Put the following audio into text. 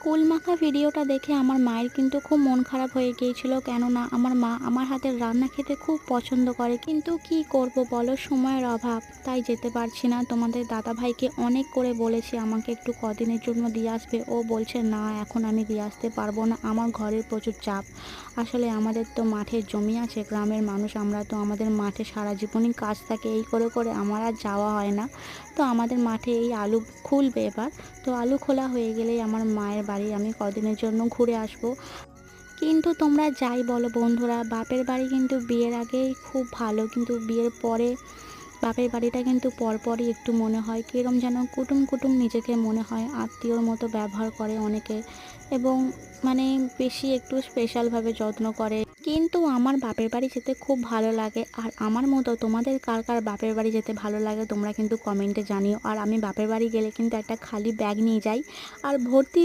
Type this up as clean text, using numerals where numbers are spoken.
কুলমাখা ভিডিওটা দেখে আমার মায়ের কিন্তু খুব মন খারাপ হয়ে গিয়েছিল, কেননা আমার মা আমার হাতের রান্না খেতে খুব পছন্দ করে। কিন্তু কি করব বলো, সময়ের অভাব, তাই যেতে পারছি না। তোমাদের দাদাভাইকে অনেক করে বলেছি আমাকে একটু কদিনের জন্য দিয়ে আসবে, ও বলছে না এখন আমি দিয়ে আসতে পারবো না, আমার ঘরের প্রচুর চাপ। আসলে আমাদের তো মাঠের জমি আছে, গ্রামের মানুষ আমরা, তো আমাদের মাঠে সারা জীবনই কাজ থাকে, এই করে করে আমার আর যাওয়া হয় না। তো আমাদের মাঠে এই আলু খুলবে এবার, তো আলু খোলা হয়ে গেলেই আমার মায়ের বাড়ি আমি কদিনের জন্য ঘুরে আসব। কিন্তু তোমরা যাই বলো বন্ধুরা, বাপের বাড়ি কিন্তু বিয়ের আগেই খুব ভালো, কিন্তু বিয়ের পরে বাপের বাড়িটা কিন্তু পরপরই একটু মনে হয় কীরম যেন কুটুম কুটুম নিজেকে মনে হয়, আত্মীয়র মতো ব্যবহার করে অনেকে, এবং মানে বেশি একটু স্পেশালভাবে যত্ন করে। কিন্তু আমার বাপের বাড়ি যেতে খুব ভালো লাগে। আর আমার মতো তোমাদের কার কার বাপের বাড়ি যেতে ভালো লাগে তোমরা কিন্তু কমেন্টে জানিও। আর আমি বাপের বাড়ি গেলে কিন্তু একটা খালি ব্যাগ নিয়ে যাই, আর ভর্তি